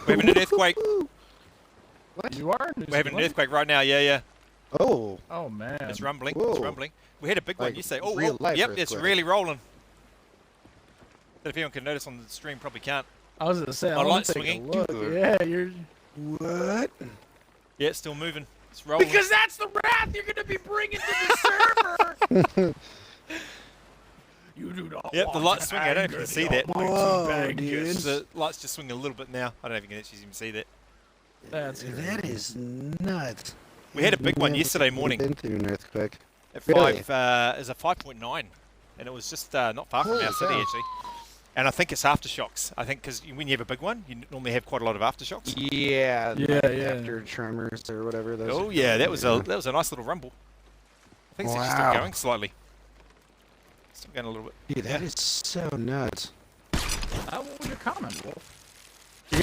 We're having an earthquake. What? You are? We're having an earthquake right now. Yeah. Oh. Oh man. It's rumbling. Whoa. It's rumbling. We had a big one Like yesterday. real life yep, earthquake. it's really rolling. If anyone can notice on the stream, probably can't. I was gonna say, My I want light's to take a swinging. look. Dude. Yeah, you're. What? Yeah, it's still moving. It's rolling. Because that's the wrath you're gonna be bringing to the server. You do not. Yep, the light's swinging. I don't know if you can see that. Whoa, dude. The light's just swinging a little bit now. I don't know if you can actually even see that. That's That is nuts. We had a big one yesterday morning. Been through an earthquake. At Really? 5, it was a 5.9, and it was just not far from Holy our city cow. actually. And I think it's aftershocks. I think because when you have a big one, you normally have quite a lot of aftershocks. Yeah. Yeah, like yeah. After tremors or whatever. Those Oh are yeah, that called, was a nice little rumble. I think it's actually Wow. still going slightly. Still going a little bit. Dude, that is so nuts. What was your comment, Wolf?